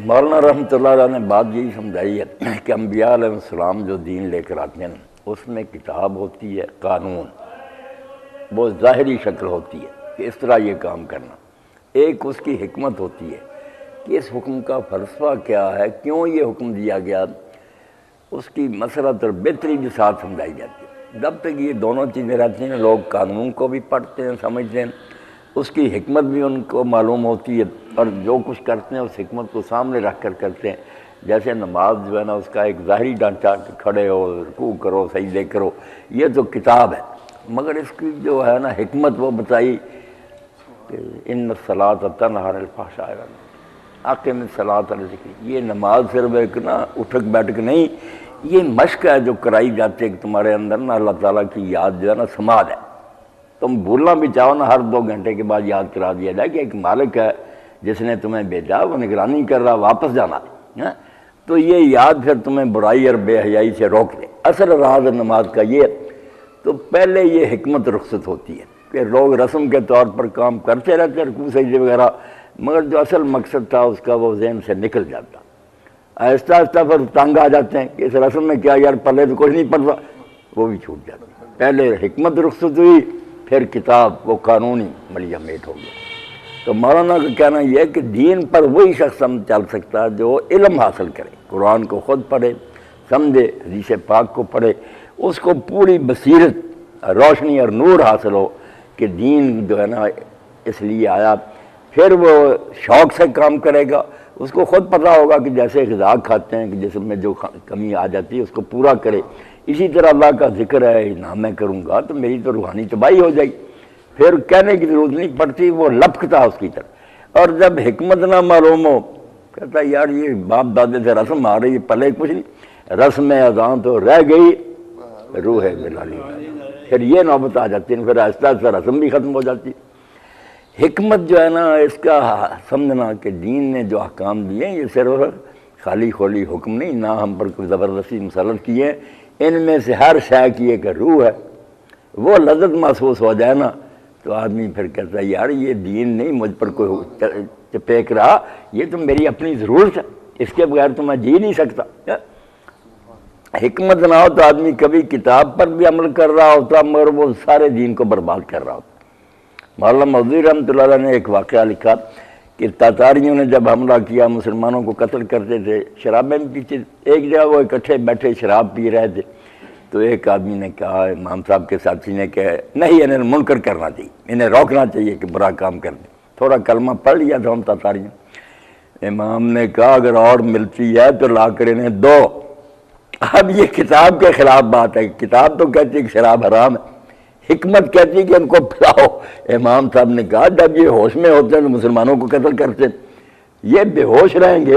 مولانا رحمۃ اللہ علیہ نے بات یہی سمجھائی ہے کہ انبیاء علیہ السلام جو دین لے کر آتے ہیں اس میں کتاب ہوتی ہے، قانون، وہ ظاہری شکل ہوتی ہے کہ اس طرح یہ کام کرنا، ایک اس کی حکمت ہوتی ہے کہ اس حکم کا فلسفہ کیا ہے، کیوں یہ حکم دیا گیا، اس کی مسرت اور بہتری کے ساتھ سمجھائی جاتی ہے۔ جب تک یہ دونوں چیزیں رہتی ہیں لوگ قانون کو بھی پڑھتے ہیں، سمجھتے ہیں، اس کی حکمت بھی ان کو معلوم ہوتی ہے، اور جو کچھ کرتے ہیں اس حکمت کو سامنے رکھ کر کرتے ہیں۔ جیسے نماز جو ہے نا، اس کا ایک ظاہری ڈھانچہ کہ کھڑے ہو، رکوع کرو، سجدے کرو، یہ تو کتاب ہے، مگر اس کی جو ہے نا حکمت وہ بتائی کہ ان الصلاۃ تنہی عن الفحشاء والمنکر، اقم الصلاۃ لذکری۔ یہ نماز صرف ایک نا اٹھک بیٹھک نہیں، یہ مشق ہے جو کرائی جاتی ہے کہ تمہارے اندر نا اللہ تعالیٰ کی یاد جو ہے نا سماعت ہے۔ تم بھولنا بھی چاہو نا، ہر 2 گھنٹے کے بعد یاد کرا دیا جائے کہ ایک مالک ہے جس نے تمہیں بھیجا، وہ نگرانی کر رہا، واپس جانا ہے، تو یہ یاد پھر تمہیں برائی اور بے حیائی سے روک دے۔ اصل راز نماز کا یہ ہے۔ تو پہلے یہ حکمت رخصت ہوتی ہے کہ لوگ رسم کے طور پر کام کرتے رہتے، رکوع سجدے وغیرہ، مگر جو اصل مقصد تھا اس کا وہ ذہن سے نکل جاتا۔ آہستہ آہستہ پھر تنگ آ جاتے ہیں کہ اس رسم میں کیا یار، پلے تو کچھ نہیں پڑتا، وہ بھی چھوٹ جاتا۔ پہلے حکمت رخصت ہوئی، پھر کتاب وہ قانونی ملیا میٹ ہو گیا۔ تو مولانا کا کہنا یہ ہے کہ دین پر وہی شخص ہم چل سکتا ہے جو علم حاصل کرے، قرآن کو خود پڑھے، سمجھے، حدیث پاک کو پڑھے، اس کو پوری بصیرت، روشنی اور نور حاصل ہو کہ دین جو ہے نا اس لیے آیا۔ پھر وہ شوق سے کام کرے گا، اس کو خود پتہ ہوگا کہ جیسے غذا کھاتے ہیں کہ جسم میں جو کمی آ جاتی ہے اس کو پورا کرے، اسی طرح اللہ کا ذکر ہے، نہ میں کروں گا تو میری تو روحانی تباہی ہو جائے گی۔ پھر کہنے کی ضرورت نہیں پڑتی، وہ لپکتا اس کی طرف۔ اور جب حکمت نہ معلوم ہو، کہتا ہے یار یہ باپ دادے سے رسم آ رہی ہے، پلے کچھ نہیں، رسم اذان تو رہ گئی، روح بلالی۔ پھر یہ نوبت آ جاتی ہے، پھر آہستہ آہستہ رسم بھی ختم ہو جاتی ہے۔ حکمت جو ہے نا، اس کا سمجھنا کہ دین نے جو احکام دیے یہ صرف خالی خولی حکم نہیں، نہ ہم پر کوئی زبردستی مسلط کیے، ان میں سے ہر شے کی ایک روح ہے، وہ لذت محسوس ہو جائے نا تو آدمی پھر کہتا ہے یار یہ دین نہیں، مجھ پر کوئی چپیک رہا، یہ تو میری اپنی ضرورت ہے، اس کے بغیر تو میں جی نہیں سکتا۔ حکمت نہ ہو تو آدمی کبھی کتاب پر بھی عمل کر رہا ہوتا مگر وہ سارے دین کو برباد کر رہا ہوتا۔ مولانا مودودی رحمۃ اللہ علیہ نے ایک واقعہ لکھا کہ تاتاریوں نے جب حملہ کیا، مسلمانوں کو قتل کرتے تھے، شرابیں پیتے، ایک جگہ وہ اکٹھے بیٹھے شراب پی رہے تھے، تو ایک آدمی نے کہا، امام صاحب کے ساتھی نے کہ نہیں، انہیں منکر کرنا چاہیے، انہیں روکنا چاہیے کہ برا کام کرتے۔ تھوڑا کلمہ پڑھ لیا تھا ان تاتاریوں۔ امام نے کہا اگر اور ملتی ہے تو لا کر انہیں دو۔ اب یہ کتاب کے خلاف بات ہے، کتاب تو کہتی ہے کہ شراب حرام ہے، حکمت کہتی ہے کہ ان کو پلاؤ۔ امام صاحب نے کہا جب یہ ہوش میں ہوتے ہیں تو مسلمانوں کو قتل کرتے، یہ بے ہوش رہیں گے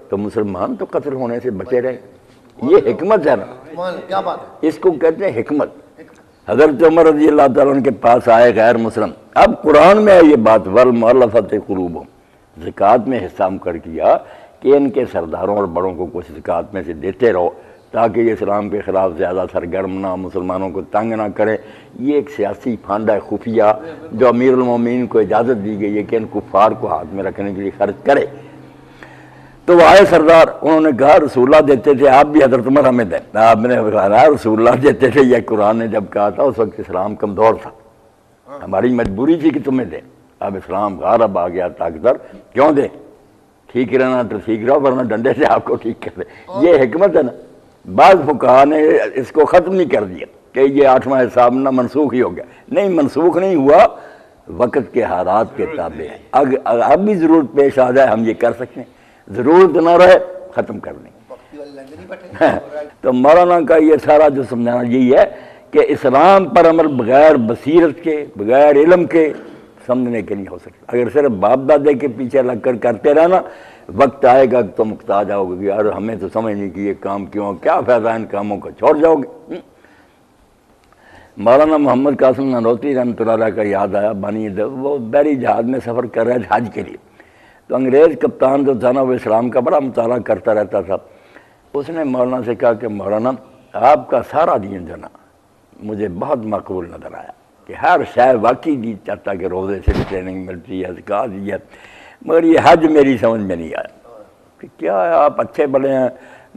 تو مسلمان تو قتل ہونے سے بچے رہیں گے۔ یہ حکمت ہے نا، کیا بات ہے، اس کو کہتے ہیں حکمت۔ حضرت عمر رضی اللہ تعالیٰ عنہ کے پاس آئے غیر مسلم، اب قرآن میں ہے یہ بات، والمؤلفۃ قلوبہم، زکوٰۃ میں حصہ کر کیا کہ ان کے سرداروں اور بڑوں کو کچھ زکوٰۃ میں سے دیتے رہو تاکہ یہ اسلام کے خلاف زیادہ سرگرم نہ، مسلمانوں کو تنگ نہ کرے۔ یہ ایک سیاسی فنڈ ہے خفیہ جو امیر المومنین کو اجازت دی گئی ہے کہ ان کفار کو ہاتھ میں رکھنے کے لیے خرچ کرے۔ تو وہ آئے سردار، انہوں نے کہا رسول اللہ دیتے تھے، آپ بھی حضرت عمر ہمیں دیں۔ آپ نے کہا رسول اللہ دیتے تھے، یہ قرآن نے جب کہا تھا اس وقت اسلام کمزور تھا، ہماری مجبوری تھی کہ تمہیں دیں، اب اسلام غالب آ گیا، طاقتور، کیوں دیں؟ ٹھیک رہنا تو ٹھیک رہو ورنہ ڈنڈے سے آپ کو ٹھیک کر دیں۔ یہ حکمت ہے نا۔ بعض فقہا نے اس کو ختم نہیں کر دیا کہ یہ 8واں حساب نہ منسوخ ہی ہو گیا، نہیں، منسوخ نہیں ہوا، وقت کے حالات کے تابع ہے۔ اب بھی ضرورت پیش آ جائے ہم یہ کر سکتے ہیں، ضرورت نہ رہے ختم کر دیں۔ تو مولانا کا یہ سارا جو سمجھانا یہی ہے کہ اسلام پر عمل بغیر بصیرت کے، بغیر علم کے سمجھنے کے نہیں ہو سکتا۔ اگر صرف باپ دادے کے پیچھے لگ کر کرتے رہنا، وقت آئے گا کہ تم محتاج جاؤ گے کہ یار ہمیں تو سمجھ نہیں کہ یہ کام کیوں، کیا فائدہ ان کاموں کو، چھوڑ جاؤ گے۔ مولانا محمد قاسم نانوتوی رحمۃ اللہ علیہ کا یاد آیا، وہ بحری جہاز میں سفر کر رہے تھے حج کے لیے، تو انگریز کپتان جو تھا نا وہ اسلام کا بڑا مطالعہ کرتا رہتا تھا۔ اس نے مولانا سے کہا کہ مولانا آپ کا سارا دین جو نا مجھے بہت مقبول نظر آیا کہ ہر شے واقعی جی چاہتا کہ روزے سے بھی ٹریننگ ملتی ہے، زکوٰۃ دی ہے، مگر یہ حج میری سمجھ میں نہیں آیا کہ کیا ہے آپ اچھے بڑے ہیں،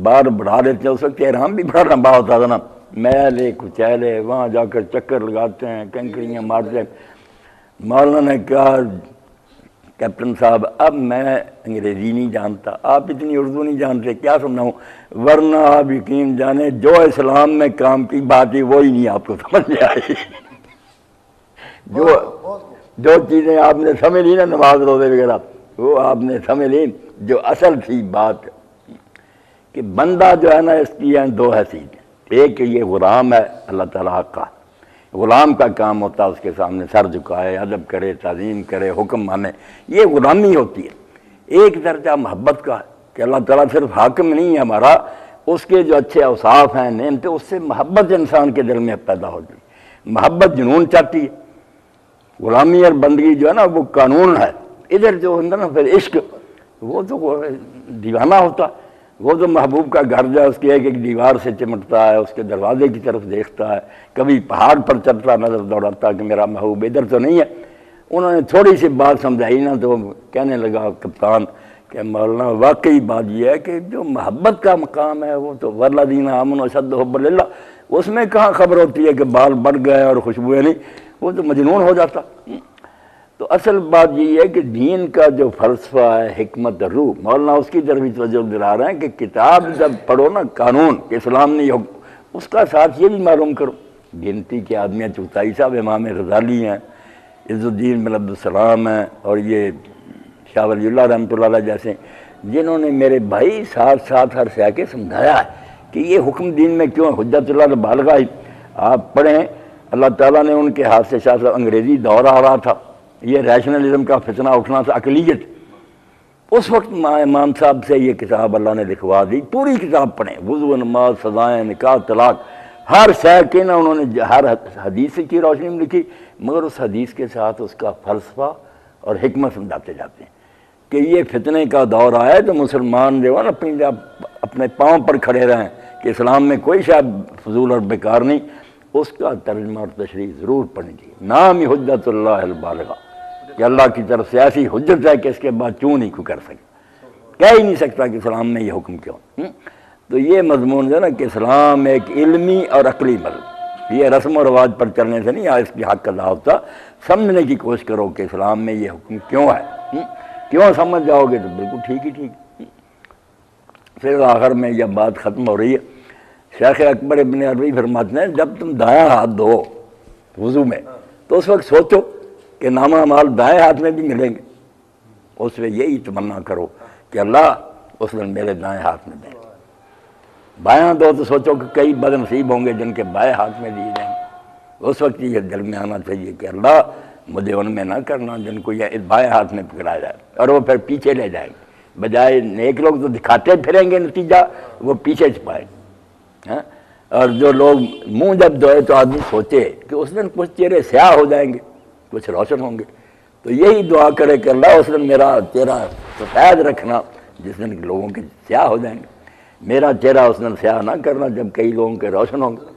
بار بڑھا لیتے ہیں، اس وقت احرام بھی بڑا لمبا ہوتا تھا نا، میلے کچیلے وہاں جا کر چکر لگاتے ہیں، کنکریاں مارتے ہیں۔ مولانا نے کہا کیپٹن صاحب اب میں انگریزی نہیں جانتا، آپ اتنی اردو نہیں جانتے، کیا سمجھاؤں، ورنہ آپ یقین جانیں جو اسلام میں کام کی بات ہے وہی نہیں آپ کو سمجھ میں آئی۔ جو چیزیں آپ نے سمجھ لی نا نماز روزے وغیرہ، وہ آپ نے سمجھ لی جو اصل تھی بات، کہ بندہ جو ہے نا اس کی ہیں دو حیثیت، ایک یہ غلام ہے اللہ تعالیٰ کا، غلام کا کام ہوتا ہے اس کے سامنے سر جھکائے، ادب کرے، تعظیم کرے، حکم مانے، یہ غلامی ہوتی ہے۔ ایک درجہ محبت کا ہے کہ اللہ تعالیٰ صرف حاکم نہیں ہے ہمارا، اس کے جو اچھے اوصاف ہیں نعمتیں، اس سے محبت انسان کے دل میں پیدا ہوتی ہے، محبت جنون چاہتی ہے۔ غلامی اور بندگی جو ہے نا وہ قانون ہے، ادھر جو ہے نا پھر عشق وہ تو دیوانہ ہوتا، وہ تو محبوب کا گھر جائے اس کی ایک ایک دیوار سے چمٹتا ہے، اس کے دروازے کی طرف دیکھتا ہے، کبھی پہاڑ پر چڑھتا نظر دوڑاتا کہ میرا محبوب ادھر تو نہیں ہے۔ انہوں نے تھوڑی سی بات سمجھائی نا تو کہنے لگا کپتان کہ مولانا واقعی بات یہ ہے کہ جو محبت کا مقام ہے وہ تو والذین آمنوا اشد حبا للہ، اس میں کہاں خبر ہوتی ہے کہ بال بڑھ گئے اور خوشبوئیں نہیں، وہ تو مجنون ہو جاتا۔ تو اصل بات یہ ہے کہ دین کا جو فلسفہ ہے، حکمت روح، مولانا اس کی طرف توجہ دلا رہے ہیں کہ کتاب جب پڑھو نا قانون کہ اسلام نے اس کا ساتھ یہ بھی معلوم کرو، گنتی کے آدمی ہیں، چغتائی صاحب امام غزالی ہیں، عز الدین بن عبدالسلام ہیں، اور یہ شاہ ولی اللہ رحمۃ اللہ علیہ جیسے، جنہوں نے میرے بھائی ساتھ ساتھ ہر شے کے سمجھایا ہے کہ یہ حکم دین میں کیوں ہے۔ حجت اللہ بالغہ آپ پڑھیں، اللہ تعالیٰ نے ان کے ہاتھ سے شاہ صاحب انگریزی دور آ رہا تھا، یہ ریشنلزم کا فتنہ اٹھنا تھا، عقلیت، اس وقت امام صاحب سے یہ کتاب اللہ نے لکھوا دی، پوری کتاب پڑھیں، وضو، نماز، سزائیں، نکاح، طلاق، ہر شے کے نا انہوں نے ہر حدیث کی روشنی میں لکھی، مگر اس حدیث کے ساتھ اس کا فلسفہ اور حکمت سمجھاتے جاتے ہیں کہ یہ فتنے کا دور آیا تو مسلمان جو ہے نا اپنے پاؤں پر کھڑے رہیں کہ اسلام میں کوئی شاید فضول اور بیکار نہیں، اس کا ترجمہ اور تشریح ضرور پڑھنی چاہیے۔ نام ہی حجت اللہ البالغہ، کہ اللہ کی طرف سے ایسی حجت ہے کہ اس کے بعد کیوں نہیں کوئی کر سکتا، کہہ ہی نہیں سکتا کہ اسلام میں یہ حکم کیوں۔ تو یہ مضمون جو ہے نا کہ اسلام ایک علمی اور عقلی مذہب، یہ رسم و رواج پر چلنے سے نہیں اس کی حق ادا ہوتا، سمجھنے کی کوشش کرو کہ اسلام میں یہ حکم کیوں ہے، کیوں سمجھ جاؤ گے تو بالکل ٹھیک ہی ٹھیک۔ پھر آخر میں یہ بات ختم ہو رہی ہے، شیخ اکبر ابن عربی فرماتے ہیں جب تم دایاں ہاتھ دھو وضو میں تو اس وقت سوچو کہ نامہ اعمال دائیں ہاتھ میں بھی ملیں گے، اس میں یہی تمنا کرو کہ اللہ اس دن میرے دائیں ہاتھ میں دیں، بایاں دو تو سوچو کہ کئی بد نصیب ہوں گے جن کے بائیں ہاتھ میں دیے جائیں گے، اس وقت یہ دل میں آنا چاہیے کہ اللہ مجھے ان میں نہ کرنا جن کو یہ بائیں ہاتھ میں پکڑا جائے اور وہ پھر پیچھے لے جائیں گے، بجائے نیک لوگ تو دکھاتے پھریں گے نتیجہ وہ پیچھے چھپائیں گے، اور جو لوگ منہ جب دھوئے تو آدمی سوچے کہ اس دن کچھ چہرے سیاہ ہو جائیں گے کچھ روشن ہوں گے، تو یہی دعا کرے کہ اللہ اس دن میرا چہرہ سفید رکھنا جس دن لوگوں کے سیاہ ہو جائیں گے، میرا چہرہ اس دن سیاہ نہ کرنا جب کئی لوگوں کے روشن ہوں گے۔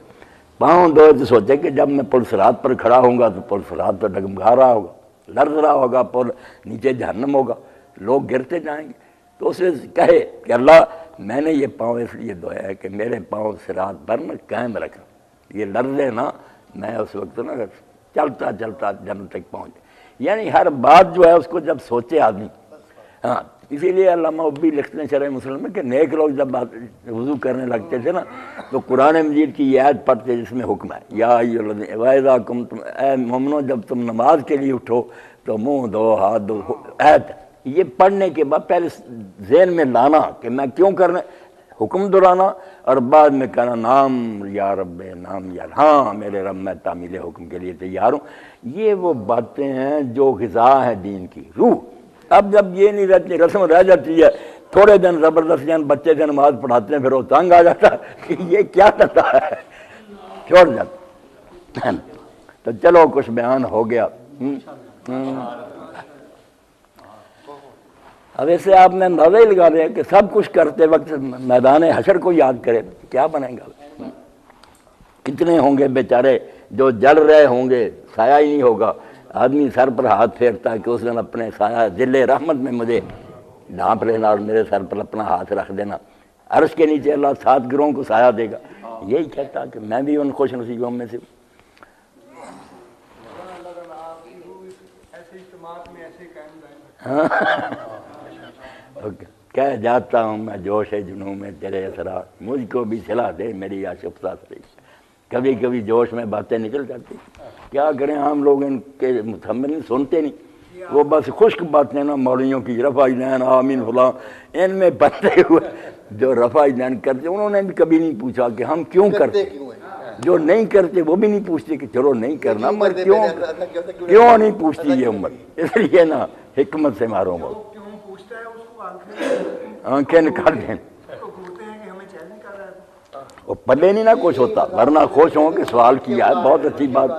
پاؤں دھوئے تو سوچے کہ جب میں پل صراط پر کھڑا ہوں گا تو پل صراط پر ڈگمگا رہا ہوگا، لرز رہا ہوگا، پل نیچے جہنم ہوگا، لوگ گرتے جائیں گے، تو اسے کہے کہ اللہ میں نے یہ پاؤں اس لیے دھویا ہے کہ میرے پاؤں صراط پر میں قائم رکھنا، یہ لرزے نا میں اس وقت نا چلتا چلتا جنت تک پہنچ، یعنی ہر بات جو ہے اس کو جب سوچے آدمی۔ ہاں اسی لیے علامہ ابی لکھتے ہیں شرح مسلم میں کہ نیک لوگ جب وضو کرنے لگتے تھے نا تو قرآن مجید کی یہ آیت پڑھتے جس میں حکم ہے یا وَإِذَا كُنْتُمْ، اے مومنو جب تم نماز کے لیے اٹھو تو منہ دھو، ہاتھ دھو، آیت یہ پڑھنے کے بعد پہلے ذہن میں لانا کہ میں کیوں کرنا، حکم دہرانا، اور بعد میں کہنا نام یا رب، نام یا ہاں میرے رب میں تعمیل حکم کے لیے تیار ہوں۔ یہ وہ باتیں ہیں جو غذا ہے دین کی روح۔ اب جب یہ نہیں رہتی، رسم رہ جاتی ہے، تھوڑے دن زبردست بچے سے نماز پڑھاتے ہیں پھر وہ تنگ آ جاتا ہے کہ یہ کیا کرتا ہے، چھوڑ جاتا۔ تو چلو کچھ بیان ہو گیا۔ اب اسے آپ نے اندازہ ہی لگا رہے ہیں کہ سب کچھ کرتے وقت میدان حشر کو یاد کرے کیا بنے گا، کتنے ہوں گے بیچارے جو جل رہے ہوں گے، سایہ ہی نہیں ہوگا، آدمی سر پر ہاتھ پھیرتا ہے کہ اس دن اپنے سایہ ذل رحمت میں مجھے ڈھانپ لینا اور میرے سر پر اپنا ہاتھ رکھ دینا، عرش کے نیچے اللہ 7 گروہوں کو سایہ دے گا، یہی کہتا کہ میں بھی ان خوش نصیبوں میں سے ہوں۔ کہہ جاتا ہوں میں جوش جنوں میں تیرے اثرات، مجھ کو بھی صلاح دے میری آشفتہ سے۔ کبھی کبھی جوش میں باتیں نکل جاتی، کیا کریں ہم لوگ ان کے متحمل سنتے نہیں، وہ بس خشک باتیں نا مولویوں کی رفع دین آمین فلاں، ان میں بنتے ہوئے جو رفع دین کرتے انہوں نے بھی کبھی نہیں پوچھا کہ ہم کیوں کرتے، جو نہیں کرتے وہ بھی نہیں پوچھتے کہ چلو نہیں کرنا، مگر کیوں نہیں پوچھتی یہ امت، اس لیے نا حکمت سے مارو بہت آنکھیں نکال دیں، وہ پلے نہیں نہ کچھ ہوتا، ورنہ خوش ہوں کہ سوال کیا ہے، بہت اچھی بات۔